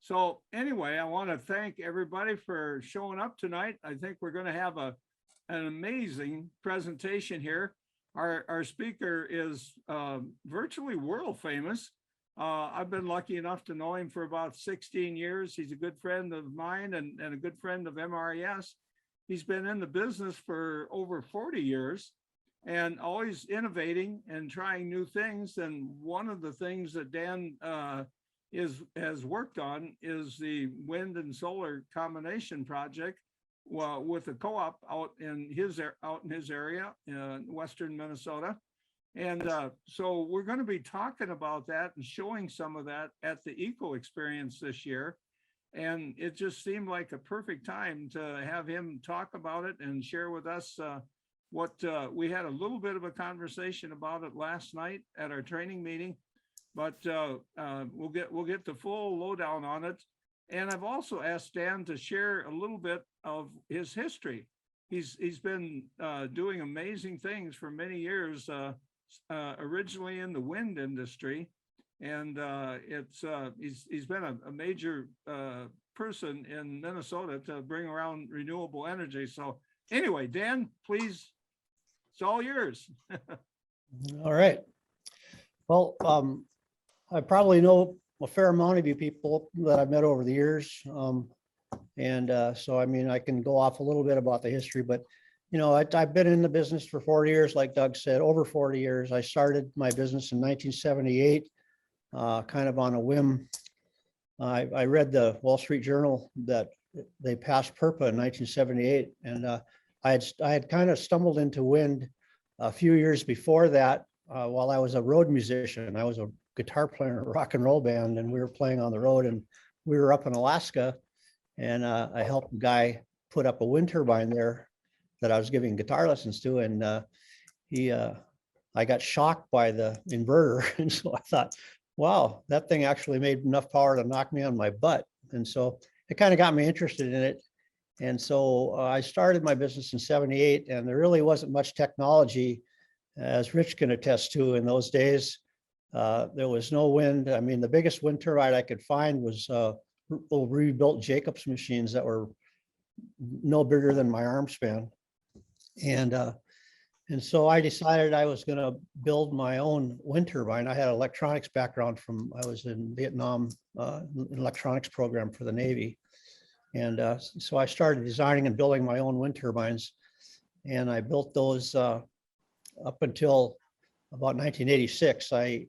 So anyway, I want to thank everybody for showing up tonight. I think we're going to have an amazing presentation here. Our speaker is virtually world famous. I've been lucky enough to know him for about 16 years. He's a good friend of mine and a good friend of MRES. He's been in the business for over 40 years and always innovating and trying new things. And one of the things that Dan has worked on is the wind and solar combination project with a co-op out in his area in western Minnesota. And so we're going to be talking about that and showing some of that at the Eco Experience this year. And it just seemed like a perfect time to have him talk about it and share with us what we had a little bit of a conversation about it last night at our training meeting, but we'll get the full lowdown on it. And I've also asked Dan to share a little bit of his history. He's been doing amazing things for many years. Originally in the wind industry, and he's been a major person in Minnesota to bring around renewable energy. So anyway, Dan, please, it's all yours. All right. Well, I probably know a fair amount of you people that I've met over the years. So, I mean, I can go off a little bit about the history, but you know, I've been in the business for 40 years, like Doug said, over 40 years. I started my business in 1978, kind of on a whim. I read the Wall Street Journal that they passed PURPA in 1978, and I had kind of stumbled into wind a few years before that while I was a road musician. I was a guitar player in a rock and roll band, and we were playing on the road, and we were up in Alaska, and I helped a guy put up a wind turbine there that I was giving guitar lessons to, and I got shocked by the inverter, and so I thought, wow, that thing actually made enough power to knock me on my butt, and so it kind of got me interested in it, and so I started my business in '78, and there really wasn't much technology, as Rich can attest to. In those days, there was no wind. I mean, the biggest wind turbine I could find was old rebuilt Jacobs machines that were no bigger than my arm span. And so I decided I was going to build my own wind turbine. I had an electronics background I was in Vietnam, electronics program for the Navy. And so I started designing and building my own wind turbines. And I built those up until about 1986. I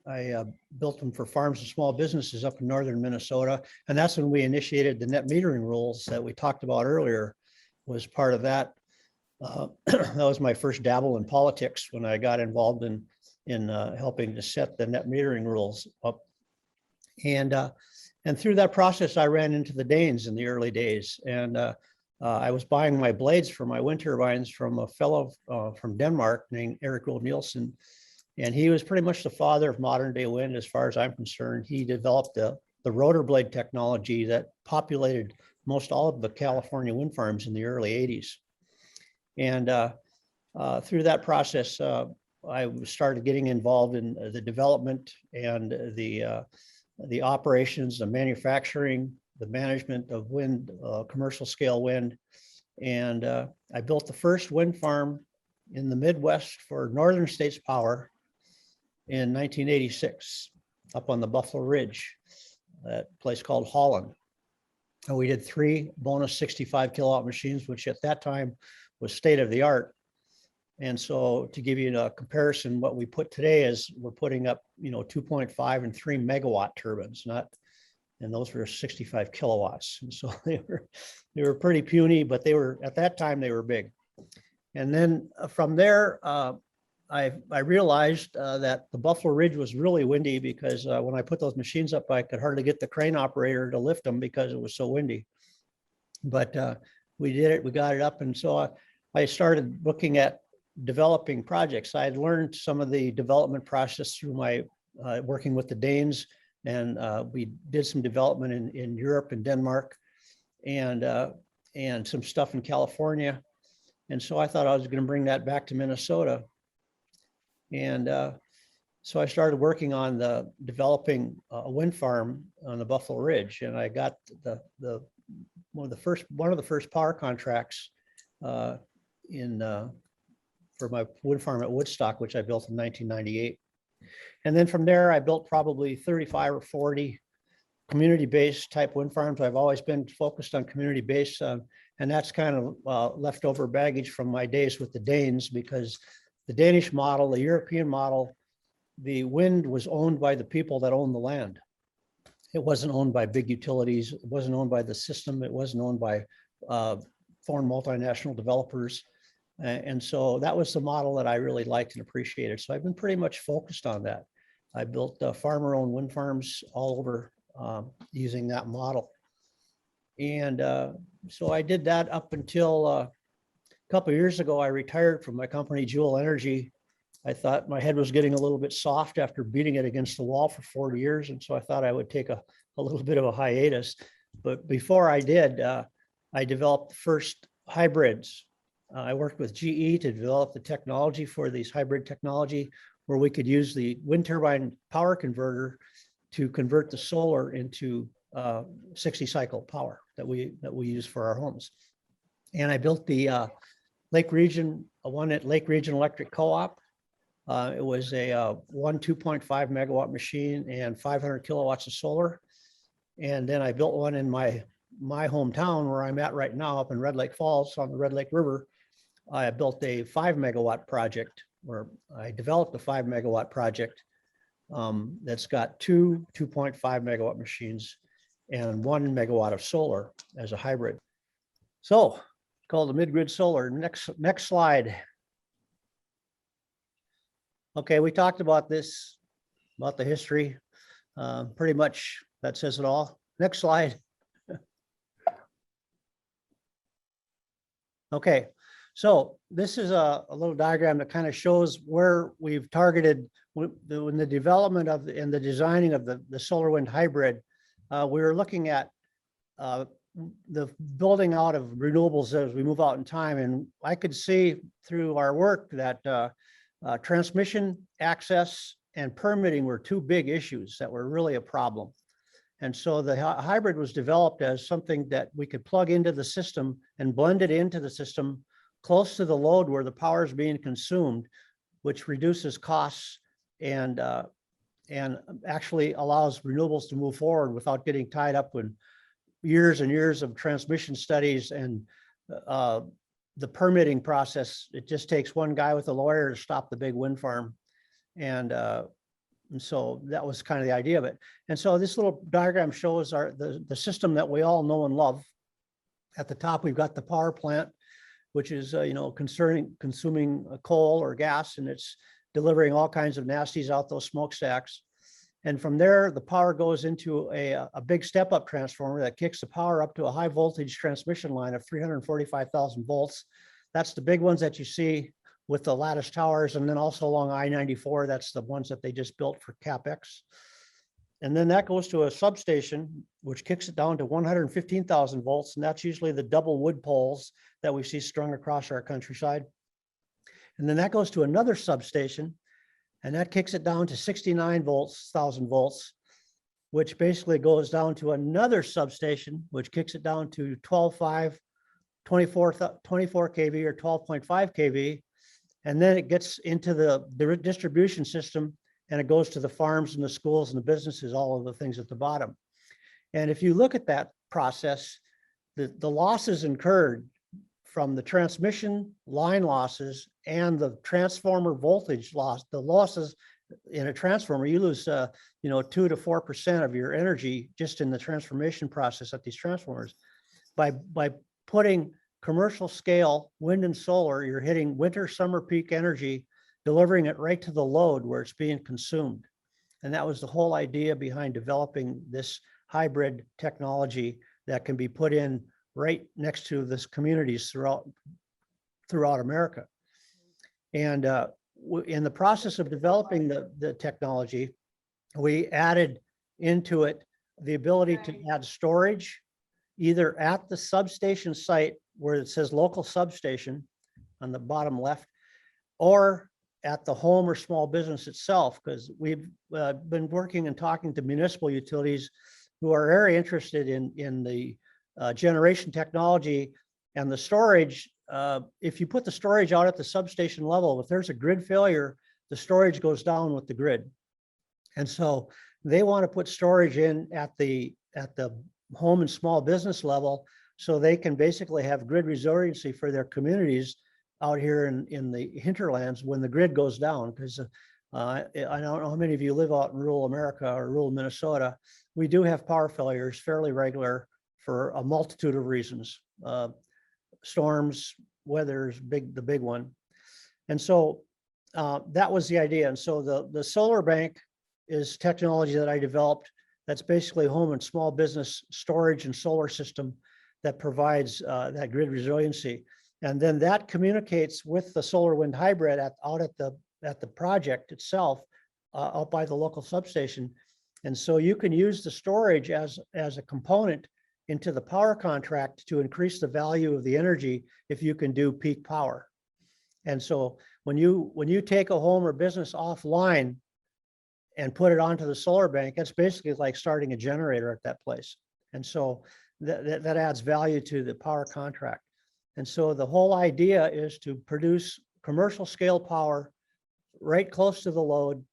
built them for farms and small businesses up in northern Minnesota. And that's when we initiated the net metering rules that we talked about earlier, was part of that. That was my first dabble in politics when I got involved in helping to set the net metering rules up. And through that process, I ran into the Danes in the early days. And I was buying my blades for my wind turbines from a fellow from Denmark named Erik Roald Nielsen. And he was pretty much the father of modern day wind, as far as I'm concerned. He developed the rotor blade technology that populated most all of the California wind farms in the early 80s. And through that process, I started getting involved in the development and the operations, the manufacturing, the management of wind, commercial scale wind. And I built the first wind farm in the Midwest for Northern States Power in 1986, up on the Buffalo Ridge, that place called Holland. And we did 3 bonus 65 kilowatt machines, which at that time was state of the art. And so to give you a comparison, what we put today is we're putting up, 2.5 and 3 megawatt turbines, and those were 65 kilowatts. And so they were pretty puny, but at that time they were big. And then from there, I realized that the Buffalo Ridge was really windy, because when I put those machines up, I could hardly get the crane operator to lift them because it was so windy. But we did it, we got it up. And so I started looking at developing projects. I had learned some of the development process through my working with the Danes, and we did some development in Europe and Denmark, and some stuff in California. And so I thought I was going to bring that back to Minnesota. And so I started working on developing a wind farm on the Buffalo Ridge, and I got one of the first power contracts in for my wind farm at Woodstock, which I built in 1998. And then from there, I built probably 35 or 40 community-based type wind farms. I've always been focused on community-based, and that's kind of leftover baggage from my days with the Danes, because the Danish model, the European model, the wind was owned by the people that owned the land. It wasn't owned by big utilities. It wasn't owned by the system. It wasn't owned by foreign multinational developers. And so that was the model that I really liked and appreciated. So I've been pretty much focused on that. I built farmer-owned wind farms all over using that model. And so I did that up until a couple of years ago. I retired from my company, Juhl Energy. I thought my head was getting a little bit soft after beating it against the wall for 40 years. And so I thought I would take a little bit of a hiatus. But before I did, I developed the first hybrids. I worked with GE to develop the technology for these hybrid technology, where we could use the wind turbine power converter to convert the solar into 60 cycle power that we use for our homes. And I built the one at Lake Region Electric Co-op. It was a 2.5 megawatt machine and 500 kilowatts of solar. And then I built one in my hometown where I'm at right now, up in Red Lake Falls on the Red Lake River. I built a 5 megawatt project, or I developed a 5 megawatt project that's got two 2.5 megawatt machines and 1 megawatt of solar as a hybrid. So it's called the MidGrid Solar. Next slide. Okay, we talked about this, about the history. Pretty much that says it all. Next slide. Okay, so this is a little diagram that kind of shows where we've targeted in the development of and the designing of the SolarWind hybrid. We were looking at the building out of renewables as we move out in time, and I could see through our work that transmission access and permitting were two big issues that were really a problem. And so the hybrid was developed as something that we could plug into the system and blend it into the system close to the load where the power is being consumed, which reduces costs and actually allows renewables to move forward without getting tied up with years and years of transmission studies and the permitting process. It just takes one guy with a lawyer to stop the big wind farm. And so that was kind of the idea of it. And so this little diagram shows the system that we all know and love. At the top, we've got the power plant, which is consuming coal or gas, and it's delivering all kinds of nasties out those smokestacks. And from there, the power goes into a big step-up transformer that kicks the power up to a high voltage transmission line of 345,000 volts. That's the big ones that you see with the lattice towers, and then also along I-94, that's the ones that they just built for CapEx. And then that goes to a substation, which kicks it down to 115,000 volts, and that's usually the double wood poles that we see strung across our countryside. And then that goes to another substation, and that kicks it down to 69,000 volts, which basically goes down to another substation, which kicks it down to 12.5, 24 kV or 12.5 kV. And then it gets into the distribution system, and it goes to the farms and the schools and the businesses, all of the things at the bottom. And if you look at that process, the losses incurred from the transmission line losses and the transformer voltage loss, the losses in a transformer, you lose 2 to 4% of your energy just in the transformation process at these transformers. By putting commercial scale wind and solar, you're hitting winter, summer peak energy, delivering it right to the load where it's being consumed. And that was the whole idea behind developing this hybrid technology that can be put in right next to this communities throughout America. And in the process of developing the technology, we added into it the ability to add storage, either at the substation site where it says local substation on the bottom left, or at the home or small business itself, because we've been working and talking to municipal utilities who are very interested in the generation technology and the storage. If you put the storage out at the substation level, if there's a grid failure, the storage goes down with the grid. And so they want to put storage in at the home and small business level, so they can basically have grid resiliency for their communities out here in the hinterlands when the grid goes down. Because I don't know how many of you live out in rural America or rural Minnesota. We do have power failures fairly regular for a multitude of reasons. Storms, weather's the big one. And so that was the idea. And so the solar bank is technology that I developed that's basically home and small business storage and solar system that provides that grid resiliency. And then that communicates with the SolarWind hybrid out at the project itself, out by the local substation. And so you can use the storage as a component into the power contract to increase the value of the energy if you can do peak power. And so when you take a home or business offline and put it onto the solar bank, that's basically like starting a generator at that place. And so that adds value to the power contract. And so the whole idea is to produce commercial scale power right close to the load,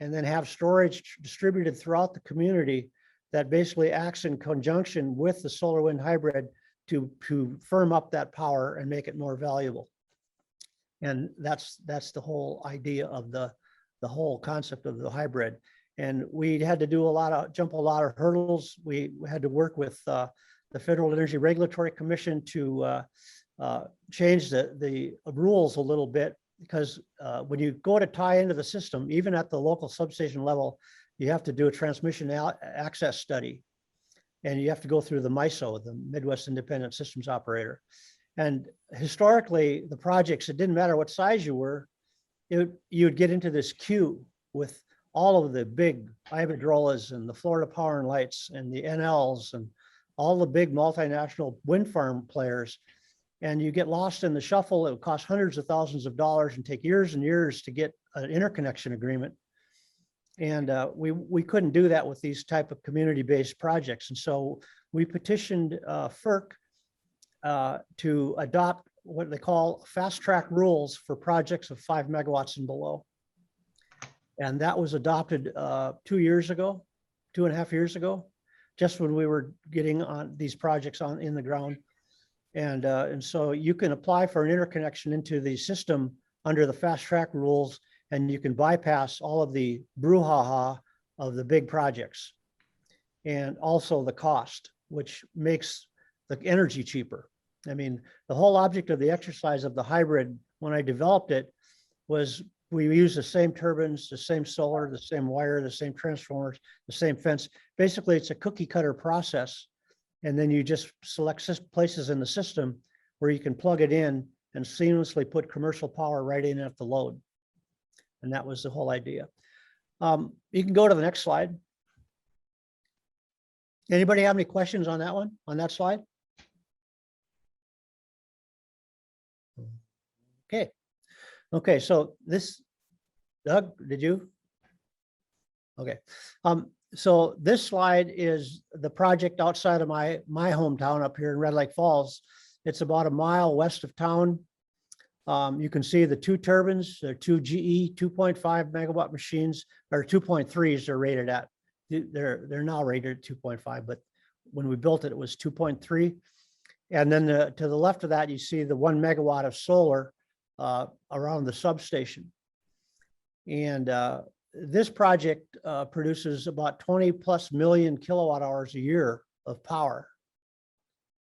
and then have storage distributed throughout the community that basically acts in conjunction with the SolarWind hybrid to firm up that power and make it more valuable. And that's the whole idea of the whole concept of the hybrid. And we had to jump a lot of hurdles. We had to work with the Federal Energy Regulatory Commission to change the rules a little bit, because when you go to tie into the system, even at the local substation level, you have to do a transmission access study, and you have to go through the MISO, the Midwest Independent Systems Operator. And historically, the projects, it didn't matter what size you were, you'd get into this queue with all of the big Iberdrolas and the Florida Power and Lights and the NLs and all the big multinational wind farm players. And you get lost in the shuffle. It would cost hundreds of thousands of dollars and take years and years to get an interconnection agreement. And we couldn't do that with these type of community-based projects. And so we petitioned FERC to adopt what they call fast track rules for projects of 5 megawatts and below. And that was adopted 2 years ago, 2.5 years ago, just when we were getting on these projects in the ground. And so you can apply for an interconnection into the system under the fast track rules, and you can bypass all of the brouhaha of the big projects, and also the cost, which makes the energy cheaper. I mean, the whole object of the exercise of the hybrid, when I developed it, was we use the same turbines, the same solar, the same wire, the same transformers, the same fence. Basically, it's a cookie cutter process. And then you just select places in the system where you can plug it in and seamlessly put commercial power right in at the load. And that was the whole idea. You can go to the next slide. Anybody have any questions on that one, on that slide? Okay. Okay, so this, Doug, did you? Okay. So this slide is the project outside of my hometown up here in Red Lake Falls. It's about a mile west of town. You can see the two turbines. They're two GE 2.5 megawatt machines, or 2.3s they're rated at. They're now rated at 2.5, but when we built it, it was 2.3. And then to the left of that, you see the 1 megawatt of solar around the substation. And this project produces about 20+ million kilowatt hours a year of power,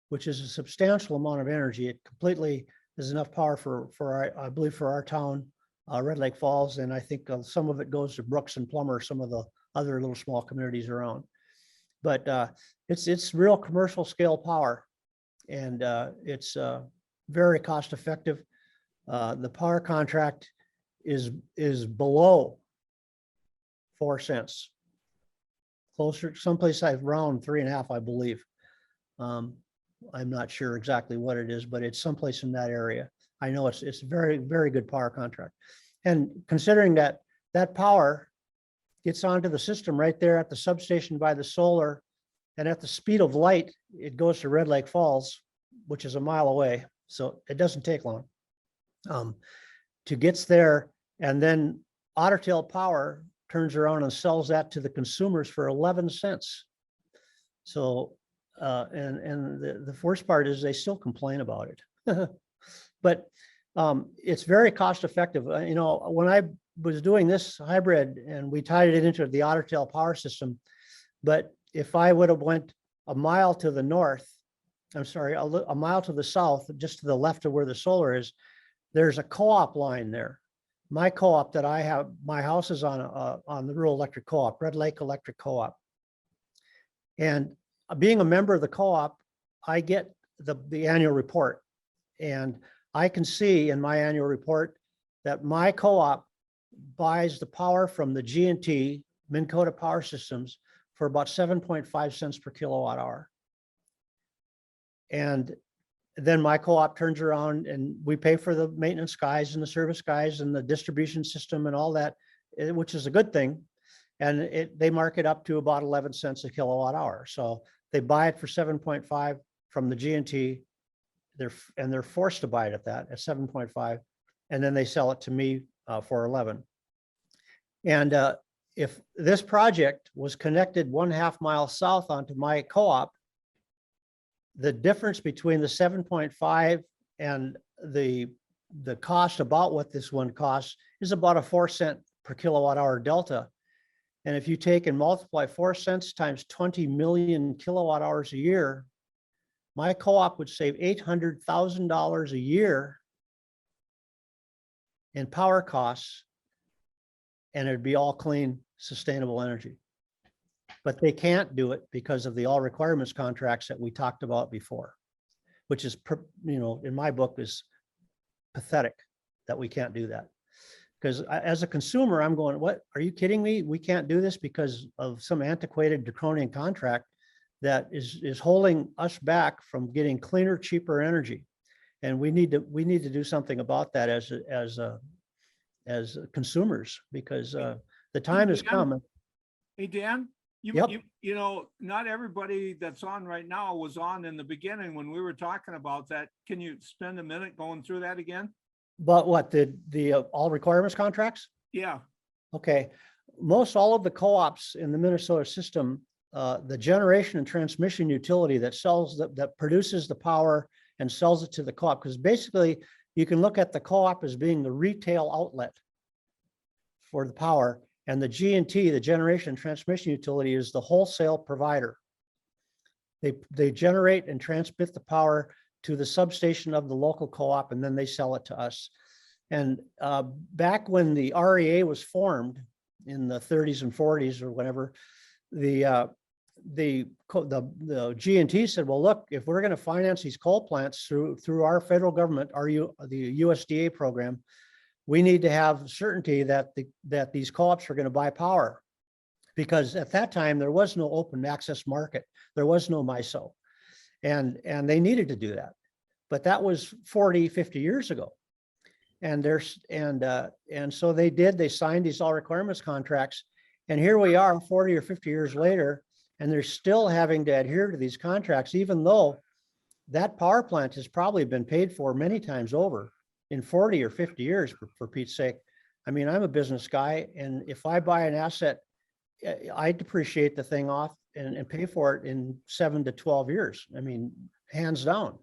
which is a substantial amount of energy. It completely is enough power for our, I believe, for our town, Red Lake Falls, and I think some of it goes to Brooks and Plummer, some of the other little small communities around. But it's real commercial scale power, and it's very cost effective. The power contract is below 4 cents, closer someplace around 3.5, I believe. I'm not sure exactly what it is, but it's someplace in that area. I know it's very, very good power contract. And considering that that power gets onto the system right there at the substation by the solar, and at the speed of light, it goes to Red Lake Falls, which is a mile away. So it doesn't take long to get there. And then Otter Tail Power turns around and sells that to the consumers for 11 cents. So, and the worst part is they still complain about it. But it's very cost effective. You know, when I was doing this hybrid and we tied it into the Otter Tail power system, but if I would have went a mile to the north, I'm sorry, a mile to the south, just to the left of where the solar is, there's a co-op line there. My co-op that I have, my house is on the rural electric co-op, Red Lake Electric Co-op. And being a member of the co-op, I get the annual report. And I can see in my annual report that my co-op buys the power from the GMT, Minn Kota Power Systems, for about 7.5 cents per kilowatt hour. And then my co-op turns around and we pay for the maintenance guys and the service guys and the distribution system and all that, which is a good thing. And they mark it up to about 11 cents a kilowatt hour. So they buy it for 7.5 from the GMT. They're forced to buy it at 7.5, and then they sell it to me for 11. And if this project was connected 1/2 mile south onto my co-op, the difference between the 7.5 and the cost, about what this one costs, is about a 4 cent per kilowatt hour delta. And if you take and multiply 4 cents times 20 million kilowatt hours a year, my co-op would save $800,000 a year in power costs, and it'd be all clean, sustainable energy. But they can't do it because of the all requirements contracts that we talked about before, which is, you know, in my book is pathetic that we can't do that. Because as a consumer, I'm going, what, are you kidding me? We can't do this because of some antiquated draconian contract that is holding us back from getting cleaner, cheaper energy. And we need to do something about that as consumers, because the time has come. Hey, Dan, Yep. you know, not everybody that's on right now was on in the beginning when we were talking about that. Can you spend a minute going through that again? But what, the all requirements contracts? Yeah. Okay. Most all of the co-ops in the Minnesota system, the generation and transmission utility that produces the power and sells it to the co-op, because basically you can look at the co-op as being the retail outlet for the power, and the GMT, the generation and transmission utility, is the wholesale provider. They generate and transmit the power to the substation of the local co-op, and then they sell it to us. And back when the REA was formed in the 30s and 40s or whatever, the GMT said, well, look, if we're going to finance these coal plants through our federal government, the USDA program, we need to have certainty that these co-ops are going to buy power, because at that time there was no open access market, there was no MISO, and they needed to do that. But that was 40, 50 years ago. And so they signed these all requirements contracts, and here we are 40 or 50 years later, and they're still having to adhere to these contracts, even though that power plant has probably been paid for many times over in 40 or 50 years, for Pete's sake. I mean, I'm a business guy, and if I buy an asset, I depreciate the thing off and pay for it in 7 to 12 years. I mean, hands down.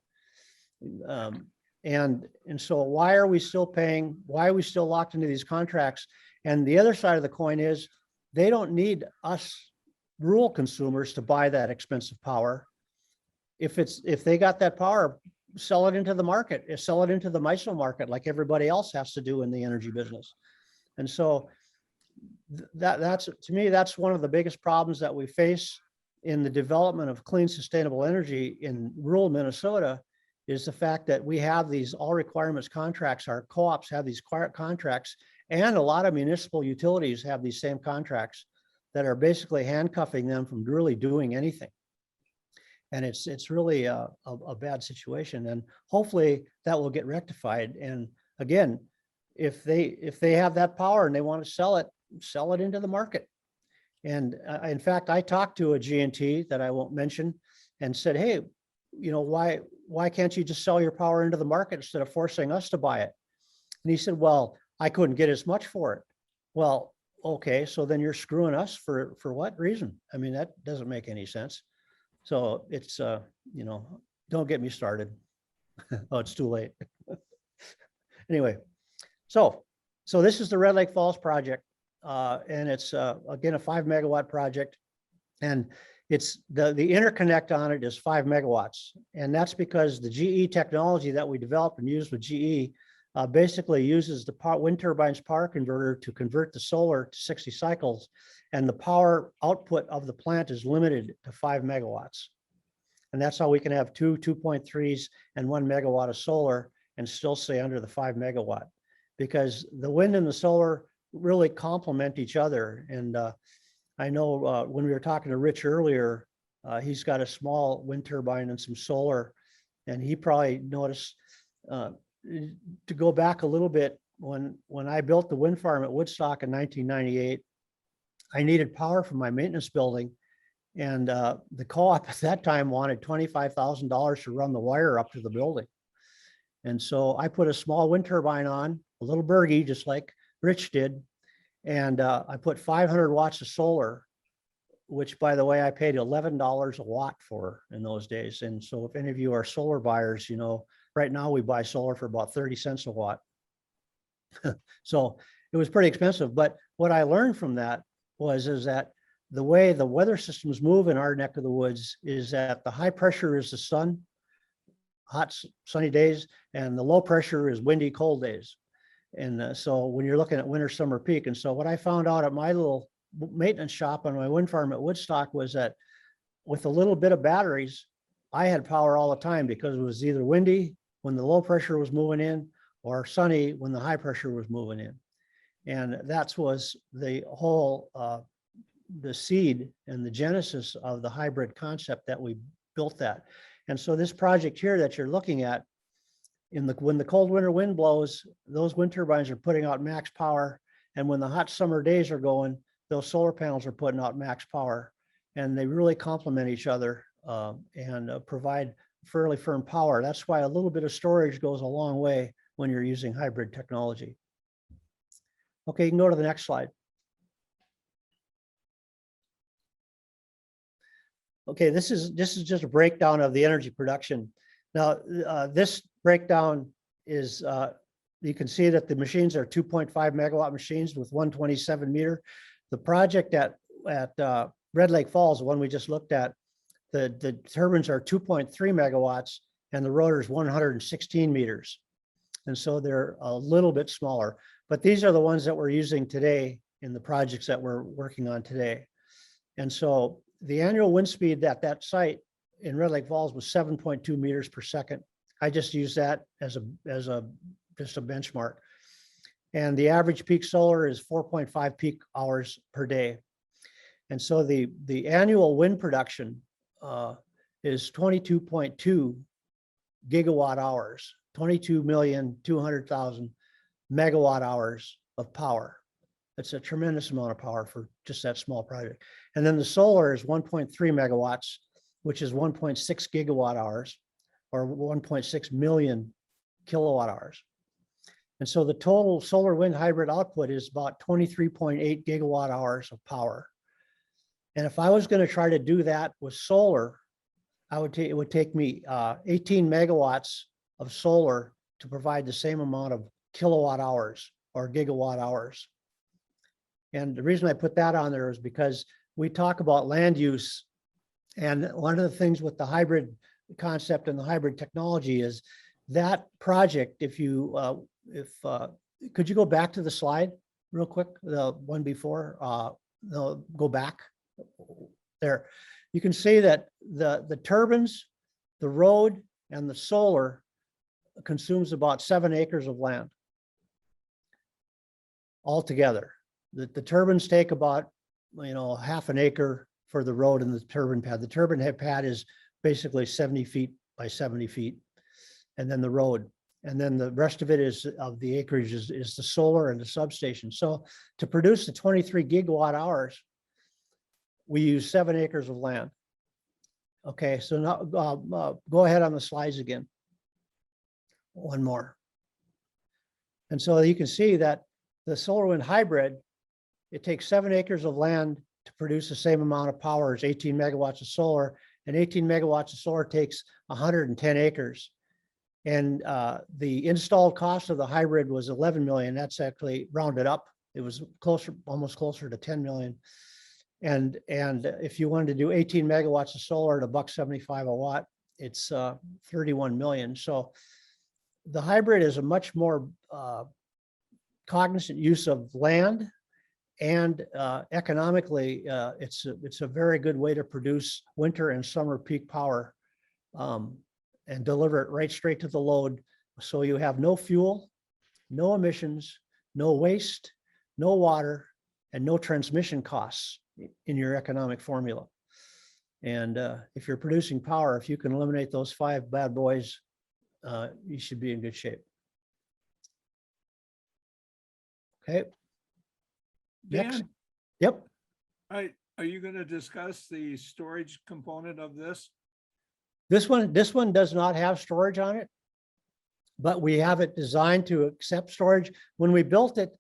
And so why are we still paying? Why are we still locked into these contracts? And the other side of the coin is they don't need us rural consumers to buy that expensive power. If they got that power, sell it into the market, sell it into the MISO market like everybody else has to do in the energy business. And so that's, to me, that's one of the biggest problems that we face in the development of clean, sustainable energy in rural Minnesota, is the fact that we have these all requirements contracts. Our co-ops have these contracts, and a lot of municipal utilities have these same contracts that are basically handcuffing them from really doing anything. And it's really a bad situation, and hopefully that will get rectified. And again, if they have that power and they want to sell it into the market. And in fact, I talked to a GMT that I won't mention and said, hey, why can't you just sell your power into the market instead of forcing us to buy it? And he said, well, I couldn't get as much for it. Well, okay, so then you're screwing us for what reason? I mean, that doesn't make any sense. So it's, don't get me started. Oh, it's too late. Anyway, so this is the Red Lake Falls project. And it's, again, a 5 megawatt project. And it's the interconnect on it is 5 megawatts. And that's because the GE technology that we developed and used with GE basically uses the wind turbines power converter to convert the solar to 60 cycles. And the power output of the plant is limited to 5 megawatts. And that's how we can have 2.3s and 1 megawatt of solar and still stay under the 5 megawatt, because the wind and the solar really complement each other. And I know when we were talking to Rich earlier, he's got a small wind turbine and some solar, and he probably noticed, to go back a little bit, when I built the wind farm at Woodstock in 1998, I needed power for my maintenance building. And the co-op at that time wanted $25,000 to run the wire up to the building. And so I put a small wind turbine on, a little Bergie, just like Rich did. And I put 500 watts of solar, which, by the way, I paid $11 a watt for in those days. And so if any of you are solar buyers, right now we buy solar for about 30 cents a watt. So it was pretty expensive. But what I learned from that is that the way the weather systems move in our neck of the woods is that the high pressure is the sun, hot sunny days, and the low pressure is windy cold days. And so when you're looking at winter summer peak, and so what I found out at my little maintenance shop on my wind farm at Woodstock was that with a little bit of batteries, I had power all the time, because it was either windy when the low pressure was moving in or sunny when the high pressure was moving in. And that was the whole the seed and the genesis of the hybrid concept that we built that. And so this project here that you're looking at, when the cold winter wind blows, those wind turbines are putting out max power. And when the hot summer days are going, those solar panels are putting out max power. And they really complement each other and provide fairly firm power. That's why a little bit of storage goes a long way when you're using hybrid technology. Okay, you can go to the next slide. Okay, this is just a breakdown of the energy production. Now, this breakdown is, you can see that the machines are 2.5 megawatt machines with 127 meter. The project at Red Lake Falls, the one we just looked at, the turbines are 2.3 megawatts and the rotors 116 meters. And so they're a little bit smaller, but these are the ones that we're using today in the projects that we're working on today. And so the annual wind speed at that site in Red Lake Falls was 7.2 meters per second. I just use that as just a benchmark. And the average peak solar is 4.5 peak hours per day. And so the annual wind production is 22.2 gigawatt hours, 22,200,000 megawatt hours of power. That's a tremendous amount of power for just that small project. And then the solar is 1.3 megawatts, which is 1.6 gigawatt hours, or 1.6 million kilowatt hours. And so the total solar wind hybrid output is about 23.8 gigawatt hours of power. And if I was going to try to do that with solar, it would take me 18 megawatts of solar to provide the same amount of kilowatt hours or gigawatt hours. And the reason I put that on there is because we talk about land use. And one of the things with the hybrid concept and the hybrid technology is that project, could you go back to the slide real quick, the one before, no, go back there. You can see that the turbines, the road, and the solar consumes about 7 acres of land altogether. The turbines take about, half an acre for the road and the turbine pad. The turbine pad is basically 70 feet by 70 feet, and then the road. And then the rest of it is of the acreage is the solar and the substation. So to produce the 23 gigawatt hours, we use 7 acres of land. Okay, so now go ahead on the slides again. One more. And so you can see that the SolarWind hybrid, it takes 7 acres of land to produce the same amount of power as 18 megawatts of solar, and 18 megawatts of solar takes 110 acres. And the installed cost of the hybrid was 11 million. That's actually rounded up. It was closer, almost closer to 10 million. And if you wanted to do 18 megawatts of solar at $1.75 a watt, it's 31 million. So the hybrid is a much more cognizant use of land, and economically, it's a very good way to produce winter and summer peak power and deliver it right straight to the load. So you have no fuel, no emissions, no waste, no water, and no transmission costs in your economic formula. And if you're producing power, if you can eliminate those 5 bad boys, you should be in good shape. Okay. Next. Dan, Yep. are you going to discuss the storage component of this? This one does not have storage on it, but we have it designed to accept storage. When we built it,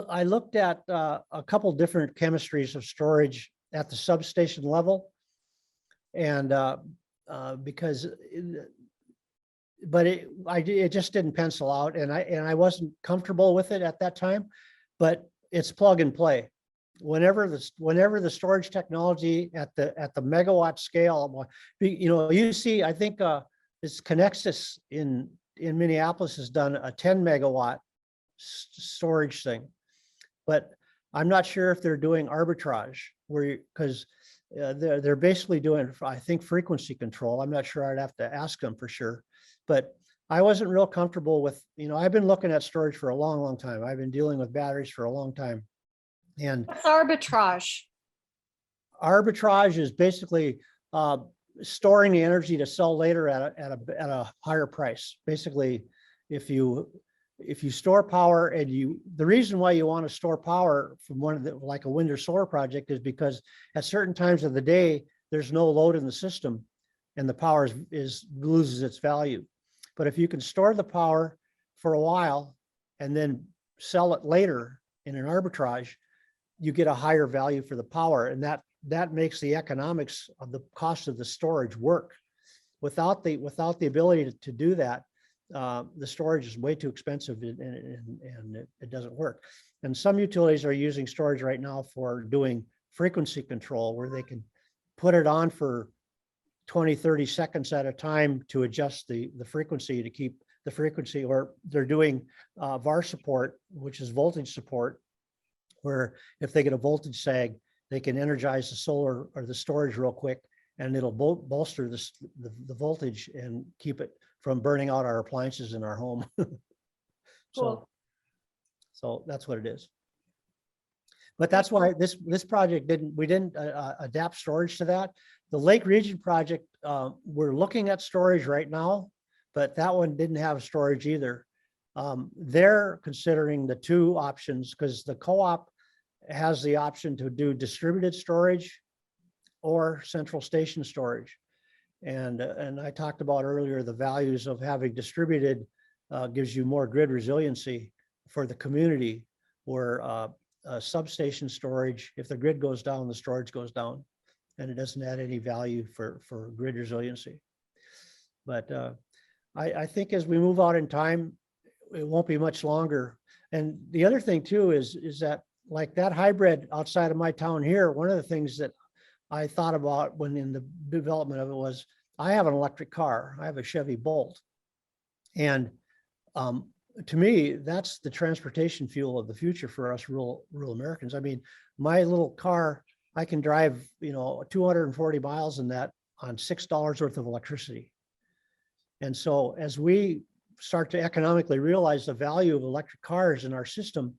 I looked at a couple different chemistries of storage at the substation level, and it just didn't pencil out, and I wasn't comfortable with it at that time. But it's plug and play. Whenever the storage technology at the megawatt scale, you see, I think this Connexus in Minneapolis has done a 10 megawatt storage thing, but I'm not sure if they're doing arbitrage because they're basically doing, I think, frequency control. I'm not sure. I'd have to ask them for sure, but I wasn't real comfortable with, I've been looking at storage for a long, long time. I've been dealing with batteries for a long time. And what's arbitrage? Arbitrage is basically storing the energy to sell later at a higher price. Basically, if you store power and the reason why you want to store power from like a wind or solar project is because at certain times of the day, there's no load in the system and the power loses its value. But if you can store the power for a while and then sell it later in an arbitrage, you get a higher value for the power. And that makes the economics of the cost of the storage work. Without the ability to do that, the storage is way too expensive and it doesn't work. And some utilities are using storage right now for doing frequency control, where they can put it on for 20, 30 seconds at a time to adjust the frequency to keep the frequency, or they're doing VAR support, which is voltage support, where if they get a voltage sag, they can energize the solar or the storage real quick, and it'll bolster the voltage and keep it from burning out our appliances in our home. Cool. So that's what it is. But that's why this project we didn't adapt storage to that. The Lake Region project, we're looking at storage right now, but that one didn't have storage either. They're considering the 2 options because the co-op has the option to do distributed storage or central station storage. And I talked about earlier the values of having distributed gives you more grid resiliency for the community, where substation storage, if the grid goes down, the storage goes down, and it doesn't add any value for grid resiliency. But I think as we move out in time, it won't be much longer. And the other thing too is that, like that hybrid outside of my town here, one of the things that I thought about when in the development of it was, I have an electric car. I have a Chevy Bolt. And to me, that's the transportation fuel of the future for us rural Americans. I mean, my little car, I can drive, 240 miles in that on $6 worth of electricity. And so as we start to economically realize the value of electric cars in our system,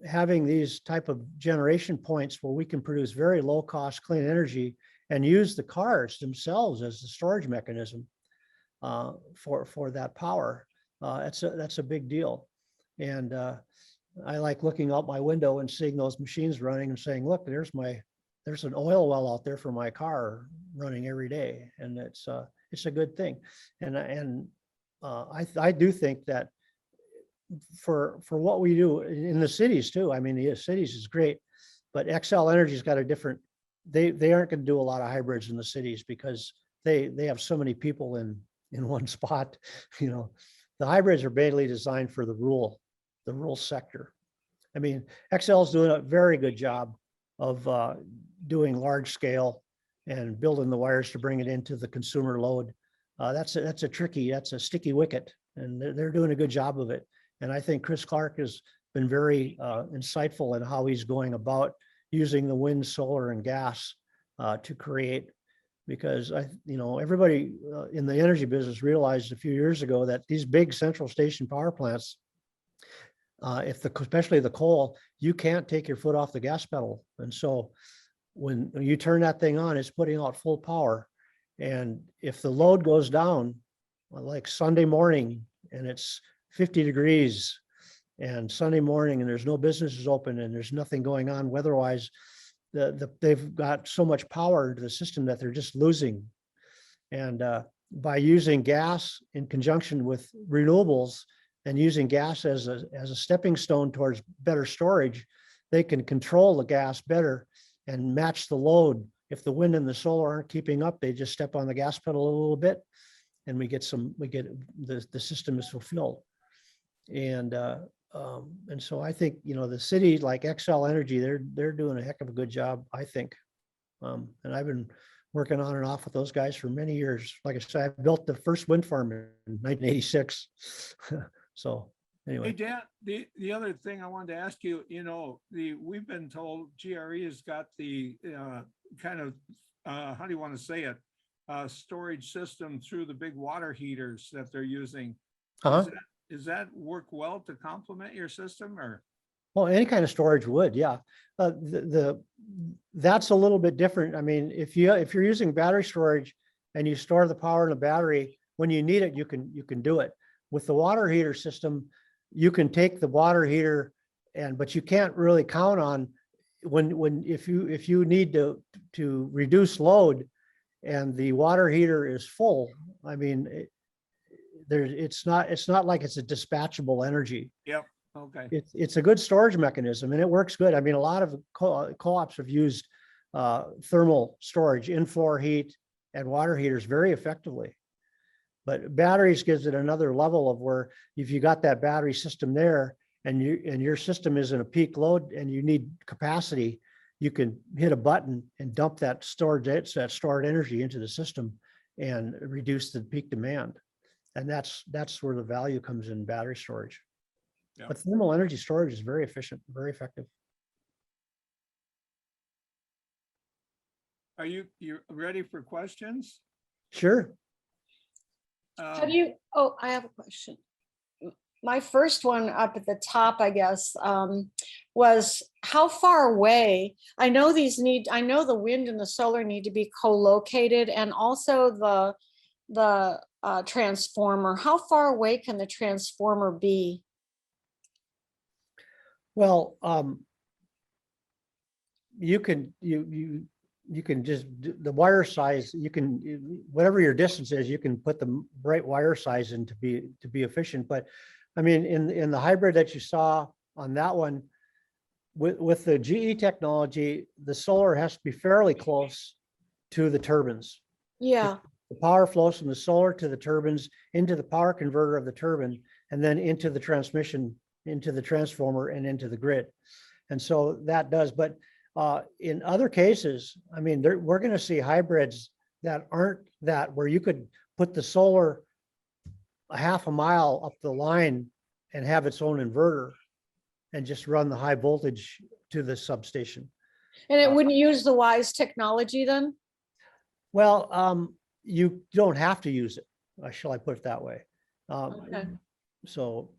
having these type of generation points where we can produce very low cost clean energy and use the cars themselves as the storage mechanism for that power, That's a big deal. And I like looking out my window and seeing those machines running and saying, look, there's an oil well out there for my car running every day. And it's a good thing. And I do think that for what we do in the cities too, I mean, the cities is great, but XL Energy's got a different, they aren't going to do a lot of hybrids in the cities because they have so many people in one spot. You know, the hybrids are mainly designed for the rural sector. I mean, XL is doing a very good job of doing large scale and building the wires to bring it into the consumer load. That's a sticky wicket, and they're doing a good job of it. And I think Chris Clark has been very insightful in how he's going about using the wind, solar, and gas to create. Because everybody in the energy business realized a few years ago that these big central station power plants, especially the coal, you can't take your foot off the gas pedal. And so when you turn that thing on, it's putting out full power. And if the load goes down, like Sunday morning, and it's 50 degrees, and Sunday morning, and there's no businesses open, and there's nothing going on weather-wise, they've got so much power into the system that they're just losing. And by using gas in conjunction with renewables and using gas as a stepping stone towards better storage, they can control the gas better and match the load. If the wind and the solar aren't keeping up, they just step on the gas pedal a little bit, and the system is fulfilled. And so I think, the city like XL Energy, they're doing a heck of a good job, I think. And I've been working on and off with those guys for many years. Like I said, I built the first wind farm in 1986. So anyway. Hey, Dan, the other thing I wanted to ask you, we've been told GRE has got the kind of, how do you want to say it? Storage system through the big water heaters that they're using. Uh-huh. Does that work well to complement your system, or? Well, any kind of storage would, yeah. That's a little bit different. I mean, if you're using battery storage and you store the power in the battery, when you need it, you can do it. With the water heater system, you can take the water heater but you can't really count on if you need to reduce load and the water heater is full. I mean, it's not like it's a dispatchable energy. Yep. Okay. It's a good storage mechanism, and it works good. I mean, a lot of co-ops have used thermal storage, in-floor heat, and water heaters very effectively. But batteries gives it another level of where if you got that battery system there and your system is in a peak load and you need capacity, you can hit a button and dump that stored energy into the system and reduce the peak demand. And that's where the value comes in battery storage. Yeah. But thermal energy storage is very efficient, very effective. Are you ready for questions? Sure. I have a question. My first one up at the top, I guess, was how far away? I know the wind and the solar need to be co-located, and also the transformer. How far away can the transformer be? Well, you can just the wire size. You can, whatever your distance is, you can put the right wire size in to be efficient. But I mean, in the hybrid that you saw on that one, with the GE technology, the solar has to be fairly close to the turbines. Yeah. The power flows from the solar to the turbines, into the power converter of the turbine, and then into the transmission, into the transformer, and into the grid. And so that does, but in other cases, I mean, we're going to see hybrids that aren't that, where you could put the solar a half a mile up the line and have its own inverter and just run the high voltage to the substation. And it wouldn't use the WISE technology then? Well, you don't have to use it. Shall I put it that way? Okay. So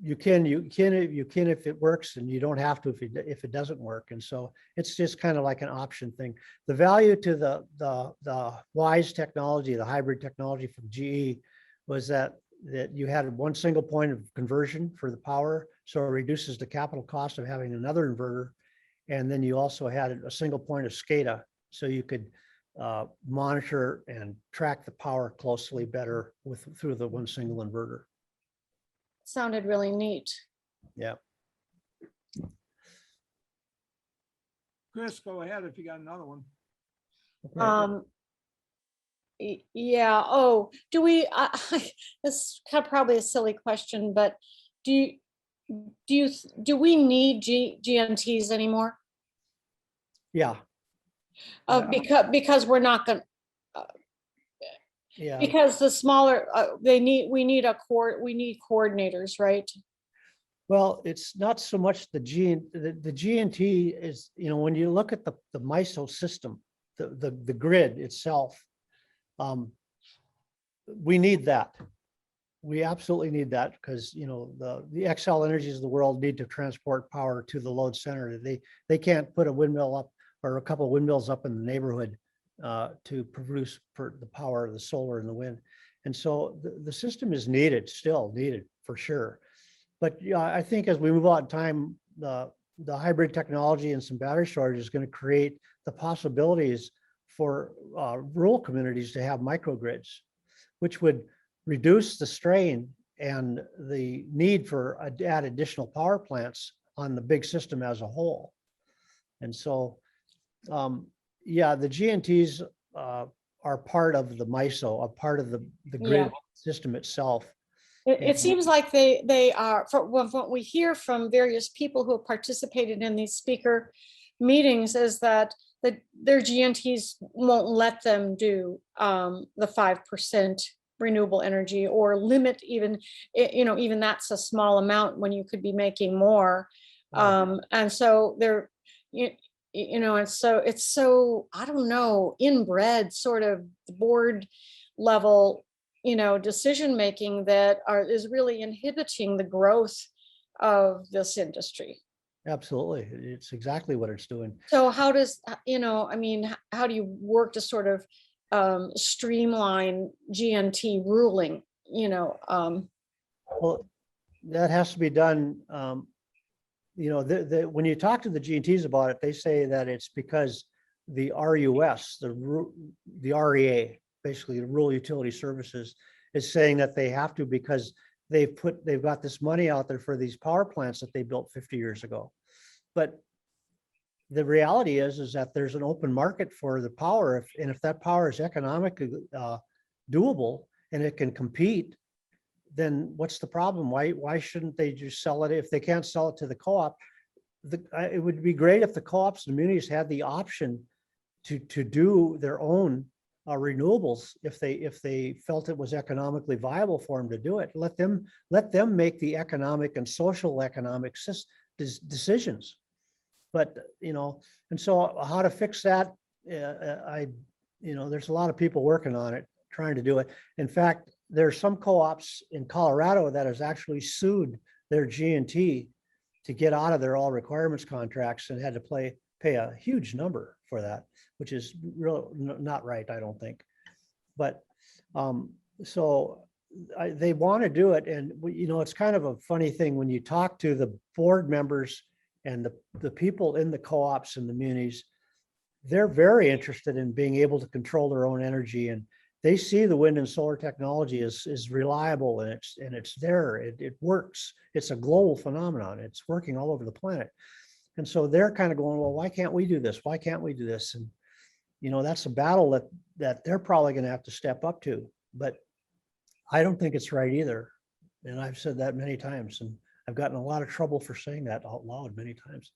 you can if it works, and you don't have to if it doesn't work. And so it's just kind of like an option thing. The value to the WISE technology, the hybrid technology from GE, was that that you had one single point of conversion for the power. So it reduces the capital cost of having another inverter. And then you also had a single point of SCADA. So you could monitor and track the power closely better through the one single inverter. Sounded really neat. Yeah. Chris, go ahead if you got another one. Okay. Yeah. Oh, do we, this is kind of probably a silly question, but do we need GMTs anymore? Yeah. Because we're not going to, Yeah. because the smaller, we need coordinators, right? Well, it's not so much the GNT is, when you look at the MISO system, the grid itself, we need that. We absolutely need that because, the XL Energies of the world need to transport power to the load center. They can't put a windmill up or a couple of windmills up in the neighborhood to produce for the power of the solar and the wind. And so the system is still needed for sure. But I think as we move on in time, the hybrid technology and some battery storage is going to create the possibilities for rural communities to have microgrids, which would reduce the strain and the need for add additional power plants on the big system as a whole. And so, yeah, the GNTs are part of the MISO, a part of the grid system itself. It seems like they are, from what we hear from various people who have participated in these speaker meetings, is that their GMTs won't let them do the 5% renewable energy, or limit even that's a small amount when you could be making more. And so they're, and so it's so, I don't know, inbred sort of board level decision making that is really inhibiting the growth of this industry. Absolutely. It's exactly what it's doing. So how does, how do you work to sort of streamline GMT ruling? Well, that has to be done. When you talk to the GMTs about it, they say that it's because the RUS, the REA, basically the Rural Utility Services, is saying that they have to because they've got this money out there for these power plants that they built 50 years ago. But the reality is that there's an open market for the power, if that power is economically doable and it can compete, then what's the problem? Why shouldn't they just sell it? If they can't sell it to the co-op, it would be great if the co-ops and communities had the option to do their own renewables if they felt it was economically viable for them to do it. Let them make the economic and social economic decisions. But and so how to fix that? There's a lot of people working on it, trying to do it. In fact, there's some co-ops in Colorado that has actually sued their GNT to get out of their all requirements contracts and had to pay a huge number for that, which is really not right, I don't think. But they want to do it. And, it's kind of a funny thing when you talk to the board members and the people in the co-ops and the munis, they're very interested in being able to control their own energy. And they see the wind and solar technology is reliable and it's there. It works. It's a global phenomenon. It's working all over the planet. And so they're kind of going, well, why can't we do this? Why can't we do this? And, that's a battle that they're probably going to have to step up to. But I don't think it's right either. And I've said that many times, and I've gotten a lot of trouble for saying that out loud many times.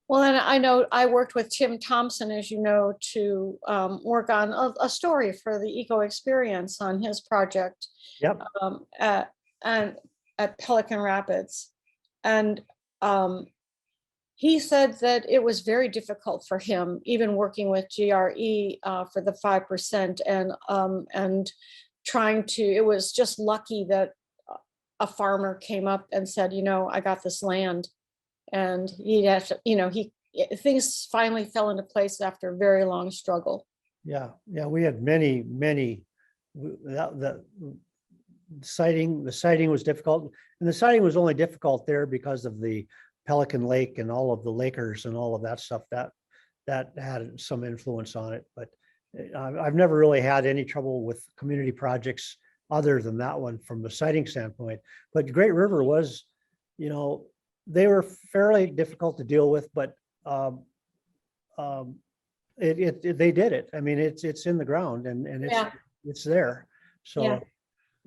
Well, and I know I worked with Tim Thompson, as you know, to work on a story for the Eco Experience on his project. Yep. At Pelican Rapids. And he said that it was very difficult for him, even working with GRE for the 5% and trying to, it was just lucky that a farmer came up and said, I got this land. And he'd have to, things finally fell into place after a very long struggle. Yeah. We had many the siting was difficult, and the siting was only difficult there because of the Pelican Lake and all of the Lakers and all of that stuff that had some influence on it. But I've never really had any trouble with community projects other than that one from the siting standpoint. But Great River was, they were fairly difficult to deal with, but they did it. I mean, it's in the ground and Yeah. it's there. So Yeah.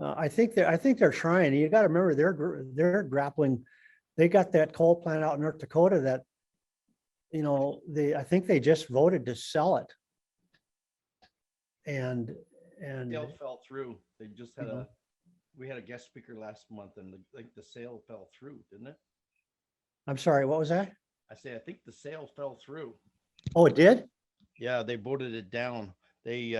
I think they're trying. You got to remember they're grappling. They got that coal plant out in North Dakota that, I think they just voted to sell it. And Sale fell through. They just had Mhm. we had a guest speaker last month and the sale fell through, didn't it? I'm sorry, what was that? I think the sale fell through. Oh, it did? Yeah, they voted it down. They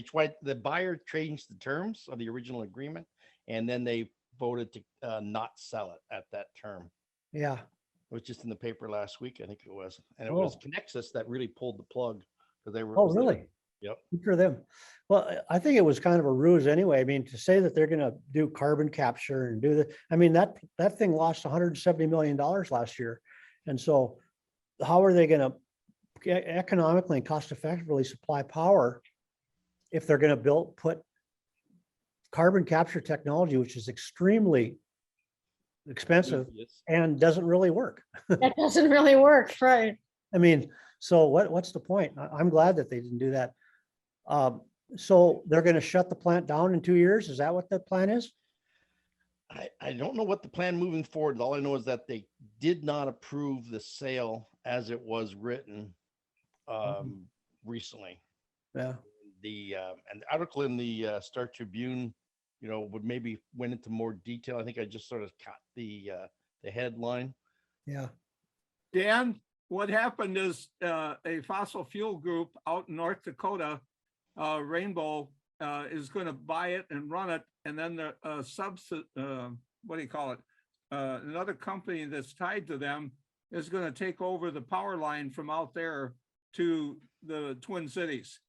tried, the buyer changed the terms of the original agreement, and then they voted to not sell it at that term. Yeah. It was just in the paper last week, I think it was. And it was Oh. Connexus that really pulled the plug because they were. Oh, really? Yep. Good for them. Well, I think it was kind of a ruse anyway. I mean, to say that they're going to do carbon capture and do that thing lost $170 million last year. And so how are they going to economically and cost effectively supply power if they're going to put carbon capture technology, which is extremely expensive and doesn't really work? That doesn't really work, right? I mean, so what's the point? I'm glad that they didn't do that. So they're going to shut the plant down in 2 years. Is that what the plan is? I don't know what the plan moving forward. All I know is that they did not approve the sale as it was written recently. Yeah. And the article in the Star Tribune, would maybe went into more detail. I think I just sort of caught the headline. Yeah. Dan, what happened is a fossil fuel group out in North Dakota, Rainbow, is going to buy it and run it, and then the what do you call it? Another company that's tied to them is going to take over the power line from out there to the Twin Cities.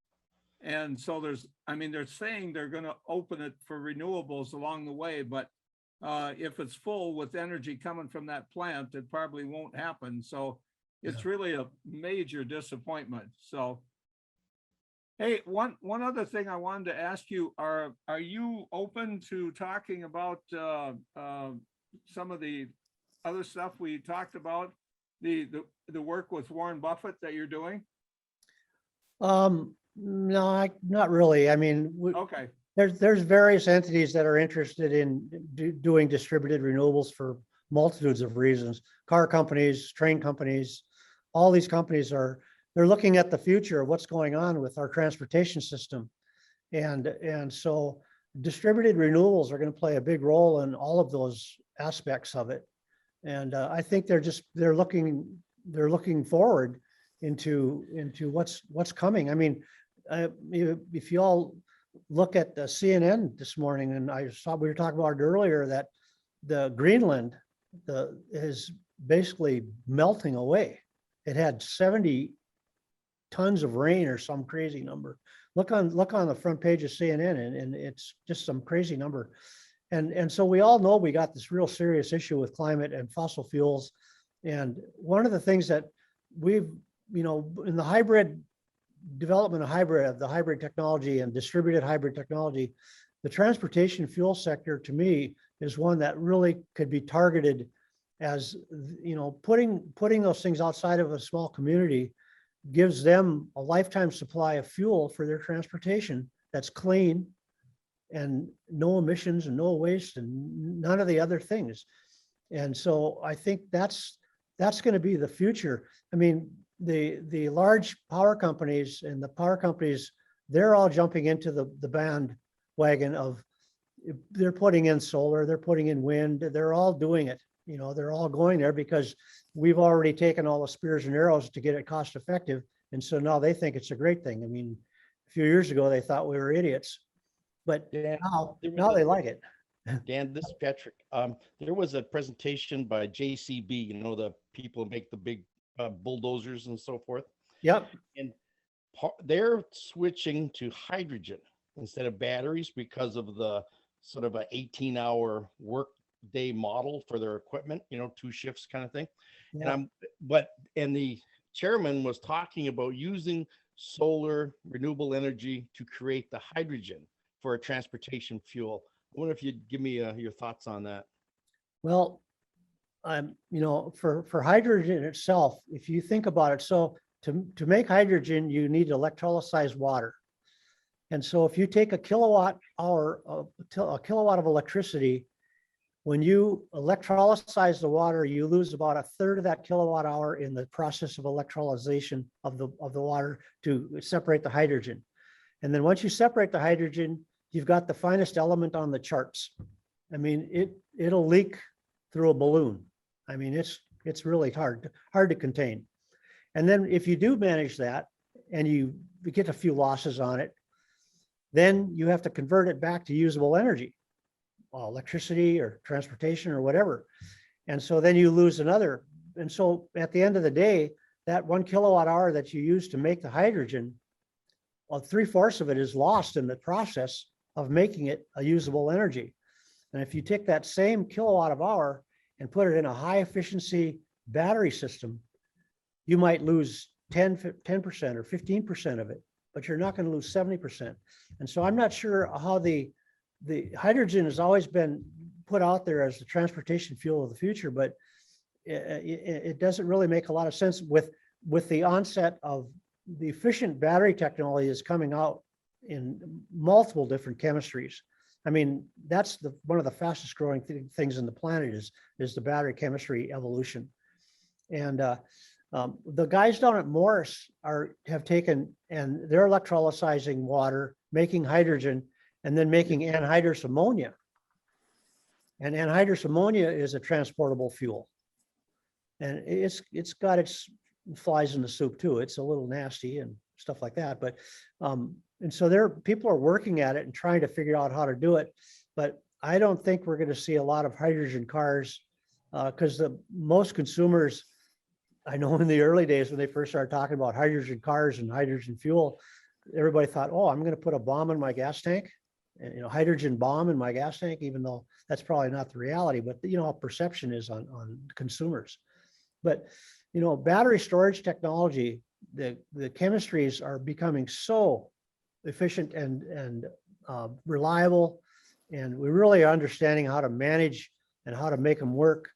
And so they're saying they're going to open it for renewables along the way, but if it's full with energy coming from that plant, it probably won't happen. So it's really a major disappointment. So, hey, one other thing I wanted to ask you, are you open to talking about some of the other stuff we talked about, the work with Warren Buffett that you're doing? No, not really. I mean, Okay. There's various entities that are interested in doing distributed renewables for multitudes of reasons. Car companies, train companies, all these companies they're looking at the future of what's going on with our transportation system. And so distributed renewables are going to play a big role in all of those aspects of it. And I think they're looking forward into what's coming. I mean, if you all look at the CNN this morning, and I saw we were talking about it earlier, that the Greenland is basically melting away. It had 70 tons of rain or some crazy number. Look on the front page of CNN, and it's just some crazy number. And so we all know we got this real serious issue with climate and fossil fuels. And one of the things that we've, in the hybrid development of the hybrid technology and distributed hybrid technology, the transportation fuel sector to me is one that really could be targeted as, putting those things outside of a small community gives them a lifetime supply of fuel for their transportation that's clean and no emissions and no waste and none of the other things. And so I think that's going to be the future. I mean, the large power companies and the power companies, they're all jumping into the bandwagon of, they're putting in solar, they're putting in wind, they're all doing it. They're all going there because we've already taken all the spears and arrows to get it cost effective. And so now they think it's a great thing. I mean, a few years ago, they thought we were idiots, but now they like it. Dan, this is Patrick. There was a presentation by JCB, the people who make the big bulldozers and so forth. Yep. And they're switching to hydrogen. instead of batteries because of the sort of a 18-hour work day model for their equipment, 2 shifts kind of thing. Yeah. And the chairman was talking about using solar renewable energy to create the hydrogen for a transportation fuel. I wonder if you'd give me your thoughts on that. Well, for hydrogen itself, if you think about it, so to make hydrogen, you need electrolyzed water. And so if you take a kilowatt of electricity, when you electrolyze the water, you lose about a third of that kilowatt hour in the process of electrolyzation of the water to separate the hydrogen. And then once you separate the hydrogen, you've got the finest element on the charts. I mean, it'll leak through a balloon. I mean, it's really hard to contain. And then if you do manage that and you get a few losses on it, then you have to convert it back to usable energy, electricity or transportation or whatever. And so then you lose another. And so at the end of the day, that 1 kilowatt hour that you use to make the hydrogen, well, 3/4 of it is lost in the process of making it a usable energy. And if you take that same kilowatt of hour and put it in a high efficiency battery system, you might lose 10% or 15% of it, but you're not going to lose 70%. And so I'm not sure how the hydrogen has always been put out there as the transportation fuel of the future, but it doesn't really make a lot of sense with the onset of the efficient battery technology is coming out in multiple different chemistries. I mean, that's one of the fastest growing things in the planet is the battery chemistry evolution. And the guys down at Morris have taken and they're electrolyzing water, making hydrogen, and then making anhydrous ammonia. And anhydrous ammonia is a transportable fuel. And it's got its flies in the soup too. It's a little nasty and stuff like that. But and so people are working at it and trying to figure out how to do it. But I don't think we're going to see a lot of hydrogen cars because most consumers, I know in the early days when they first started talking about hydrogen cars and hydrogen fuel, everybody thought, oh, I'm going to put a bomb in my gas tank, and, hydrogen bomb in my gas tank, even though that's probably not the reality, but how perception is on consumers. But, battery storage technology, the chemistries are becoming so efficient and reliable, and we're really understanding how to manage and how to make them work.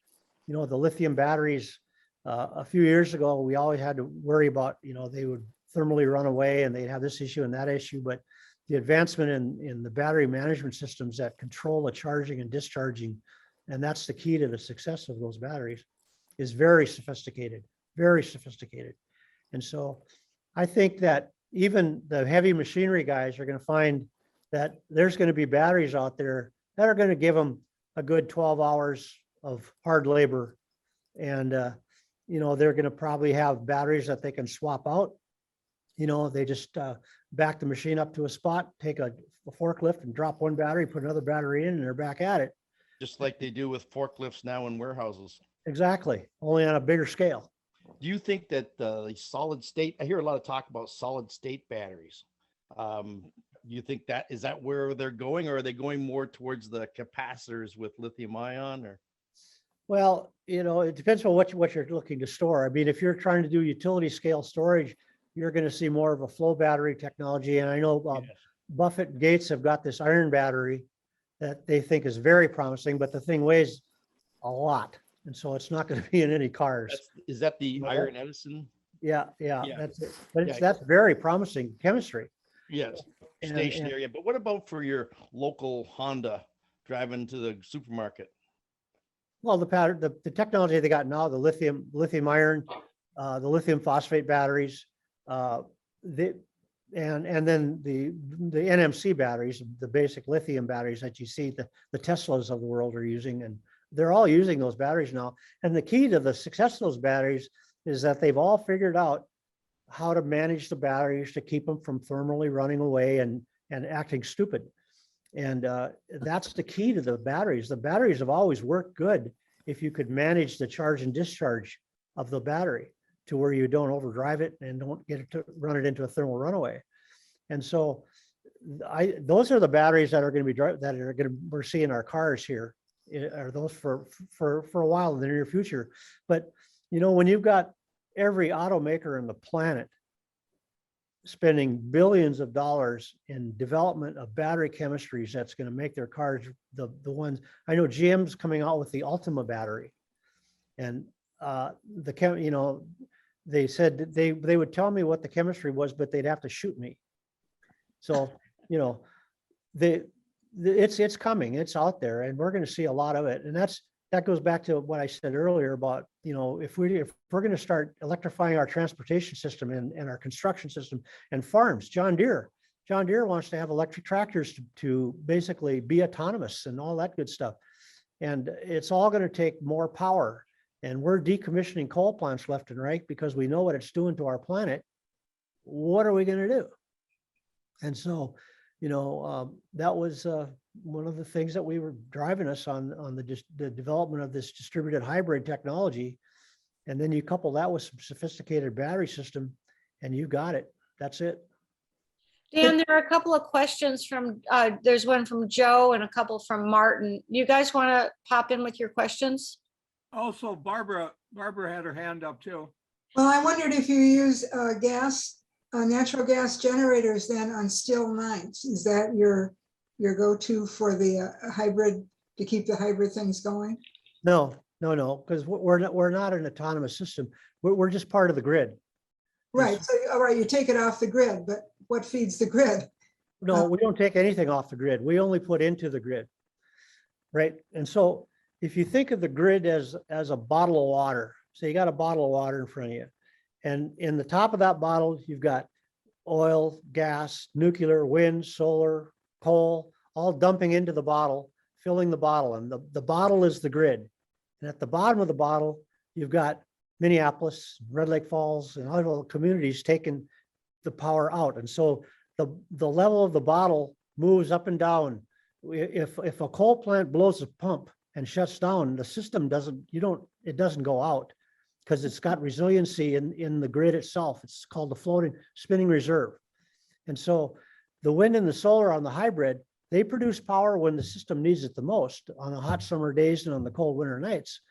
The lithium batteries, a few years ago, we always had to worry about, they would thermally run away and they'd have this issue and that issue, but the advancement in the battery management systems that control the charging and discharging, and that's the key to the success of those batteries, is very sophisticated, very sophisticated. And so I think that even the heavy machinery guys are going to find that there's going to be batteries out there that are going to give them a good 12 hours of hard labor. And, they're going to probably have batteries that they can swap out. They just back the machine up to a spot, take a forklift and drop one battery, put another battery in, and they're back at it. Just like they do with forklifts now in warehouses. Exactly, only on a bigger scale. Do you think that the solid state, I hear a lot of talk about solid state batteries. You think is that where they're going, or are they going more towards the capacitors with lithium ion? Or? Well, it depends on what you're looking to store. I mean, if you're trying to do utility scale storage, you're going to see more of a flow battery technology. And I know Yes. Buffett and Gates have got this iron battery that they think is very promising, but the thing weighs a lot. And so it's not going to be in any cars. Is that the iron Edison? Yeah, Yeah. that's it. But Yeah. that's very promising chemistry. Yes, And- stationary. But what about for your local Honda driving to the supermarket? Well, the technology they got now, the lithium iron, the lithium phosphate batteries, and then the NMC batteries, the basic lithium batteries that you see the Teslas of the world are using, and they're all using those batteries now. And the key to the success of those batteries is that they've all figured out how to manage the batteries to keep them from thermally running away and acting stupid. And that's the key to the batteries. The batteries have always worked good if you could manage the charge and discharge of the battery to where you don't overdrive it and don't get it to run it into a thermal runaway. And so those are the batteries that are going to be we're seeing our cars here. Are those for a while in the near future? But when you've got every automaker on the planet spending billions of dollars in development of battery chemistries that's going to make their cars the ones. I know GM's coming out with the Ultima battery, and they said that they would tell me what the chemistry was, but they'd have to shoot me. So it's coming, it's out there, and we're going to see a lot of it. And that goes back to what I said earlier about, if we're going to start electrifying our transportation system and our construction system and farms. John Deere wants to have electric tractors to basically be autonomous and all that good stuff. And it's all going to take more power. And we're decommissioning coal plants left and right because we know what it's doing to our planet. What are we going to do? And so, that was one of the things that we were driving us on the development of this distributed hybrid technology. And then you couple that with some sophisticated battery system and you got it. That's it. Dan, there are a couple of questions from, there's one from Joe and a couple from Martin. You guys want to pop in with your questions? Also, Barbara had her hand up too. Well, I wondered if you use natural gas generators then on still nights. Is that your go-to for the hybrid, to keep the hybrid things going? No, because we're not an autonomous system. We're just part of the grid. Right. So, all right, you take it off the grid, but what feeds the grid? No, we don't take anything off the grid. We only put into the grid. Right. And so if you think of the grid as a bottle of water, so you got a bottle of water in front of you, and in the top of that bottle, you've got oil, gas, nuclear, wind, solar, coal, all dumping into the bottle, filling the bottle. And the bottle is the grid. And at the bottom of the bottle, you've got Minneapolis, Red Lake Falls, and other communities taking the power out. And so the level of the bottle moves up and down. If a coal plant blows a pump and shuts down, the system doesn't go out because it's got resiliency in the grid itself. It's called the floating spinning reserve. And so the wind and the solar on the hybrid, they produce power when the system needs it the most, on the hot summer days and on the cold winter nights.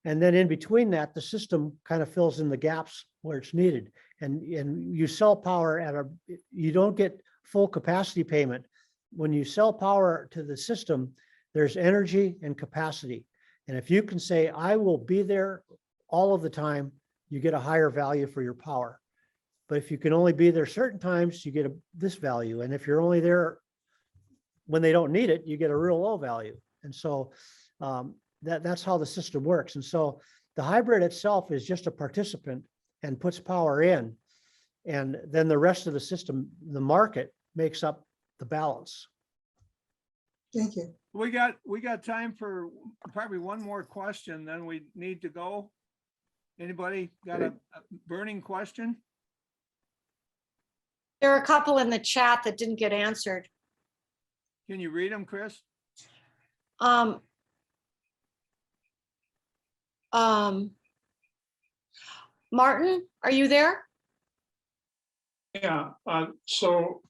And then in between that, the system kind of fills in the gaps where it's needed. And you sell power you don't get full capacity payment. When you sell power to the system, there's energy and capacity. And if you can say, I will be there all of the time, you get a higher value for your power. But if you can only be there certain times, you get this value. And if you're only there when they don't need it, you get a real low value. And so that's how the system works. And so the hybrid itself is just a participant and puts power in. And then the rest of the system, the market, makes up the balance. Thank you. We got time for probably one more question, then we need to go. Anybody got a burning question? There are a couple in the chat that didn't get answered. Can you read them, Chris? Martin, are you there? Yeah, so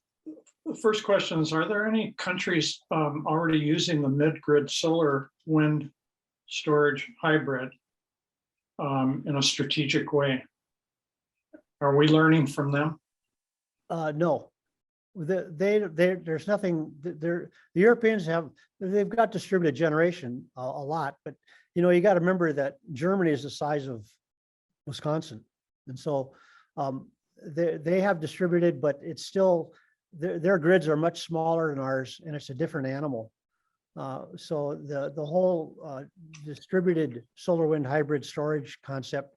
the first question is, are there any countries already using the MidGrid solar wind storage hybrid in a strategic way? Are we learning from them? No, there's nothing. The Europeans they've got distributed generation a lot, but you got to remember that Germany is the size of Wisconsin, and so they have distributed, but it's still their grids are much smaller than ours, and it's a different animal. So the whole distributed solar wind hybrid storage concept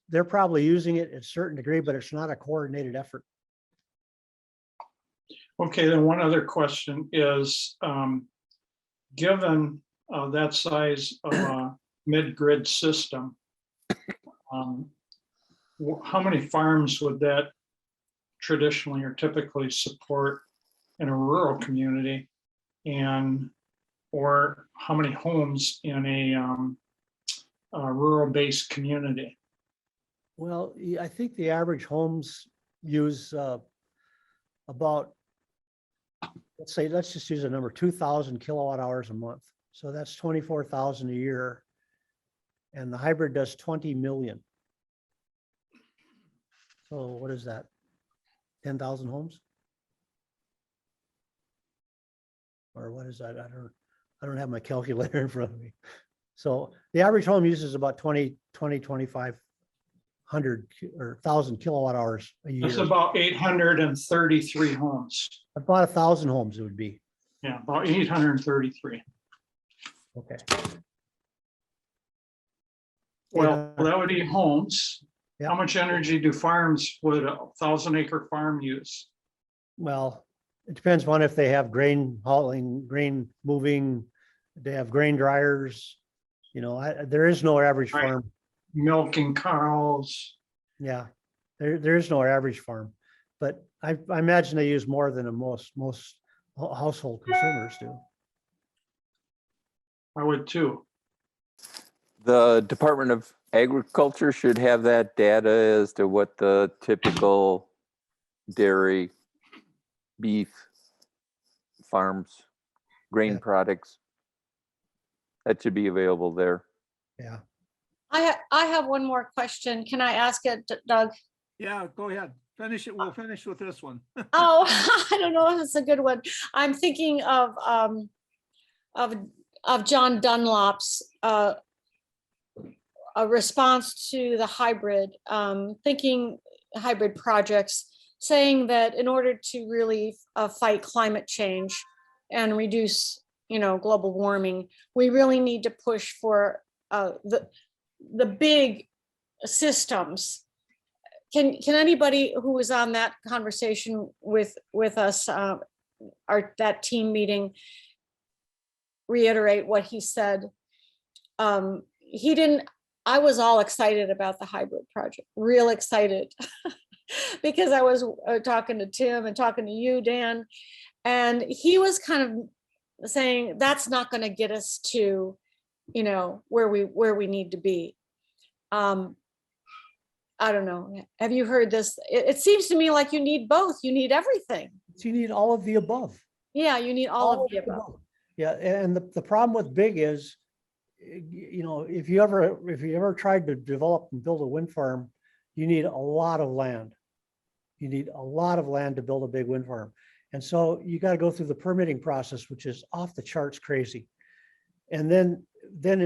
they're probably using it at a certain degree, but it's not a coordinated effort. Okay, then one other question is, given that size of a MidGrid system, how many farms would that traditionally or typically support in a rural community, or how many homes in a rural-based community? Well, I think the average homes use about let's just use a number, 2,000 kilowatt hours a month. So that's 24,000 a year. And the hybrid does 20 million. So what is that? 10,000 homes? Or what is that? I don't have my calculator in front of me. So the average home uses about 2,500 or 1,000 kilowatt hours a year. That's about 833 homes. About 1,000 homes it would be. Yeah, about 833. Okay. Well, that would be homes. Yeah. How much energy do farms, would a 1,000-acre farm use? Well, it depends on if they have grain hauling, grain moving, they have grain dryers. You know, there is no average Right. farm. Milking cows. Yeah, there is no average farm, but I imagine they use more than most household consumers do. I would too. The Department of Agriculture should have that data as to what the typical dairy, beef farms, grain Yeah. products. That should be available there. Yeah. I have one more question. Can I ask it, Doug? Yeah, go ahead. Finish it. We'll finish with this one. Oh, I don't know if it's a good one. I'm thinking of John Dunlop's a response to the hybrid, thinking hybrid projects, saying that in order to really fight climate change and reduce, global warming, we really need to push for the big systems. Can anybody who was on that conversation with us, that team meeting, reiterate what he said? He didn't. I was all excited about the hybrid project, real excited, because I was talking to Tim and talking to you, Dan, and he was kind of saying that's not going to get us to, where we need to be. I don't know. Have you heard this? It seems to me like you need both. You need everything. So you need all of the above. Yeah, you need all of the above. Yeah, and the problem with big is, if you ever tried to develop and build a wind farm, you need a lot of land. You need a lot of land to build a big wind farm. And so you got to go through the permitting process, which is off the charts crazy. And then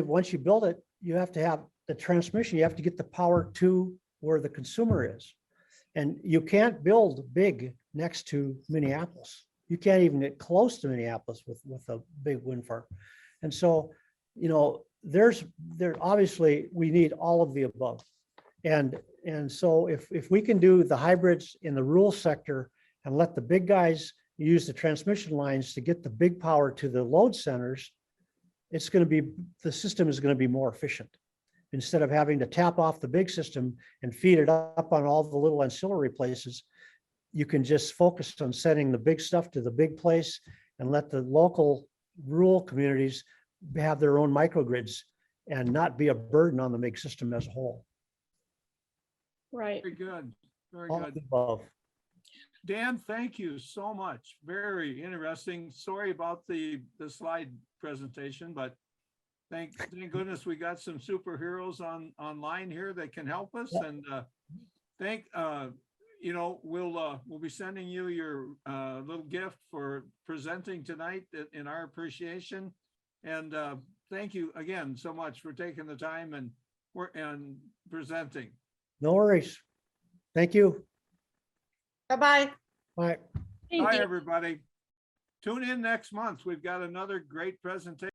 once you build it, you have to have the transmission, you have to get the power to where the consumer is. And you can't build big next to Minneapolis. You can't even get close to Minneapolis with a big wind farm. And so, obviously we need all of the above. And so if we can do the hybrids in the rural sector and let the big guys use the transmission lines to get the big power to the load centers, the system is going to be more efficient. Instead of having to tap off the big system and feed it up on all the little ancillary places, you can just focus on sending the big stuff to the big place and let the local rural communities have their own microgrids and not be a burden on the big system as a whole. Right. Very good. Very All good. of the above. Dan, thank you so much. Very interesting. Sorry about the slide presentation, but thank goodness we got some superheroes online here that can help us. And we'll be sending you your little gift for presenting tonight in our appreciation. And thank you again so much for taking the time and presenting. No worries. Thank you. Bye-bye. Bye. Thank Bye, you. everybody. Tune in next month. We've got another great presentation.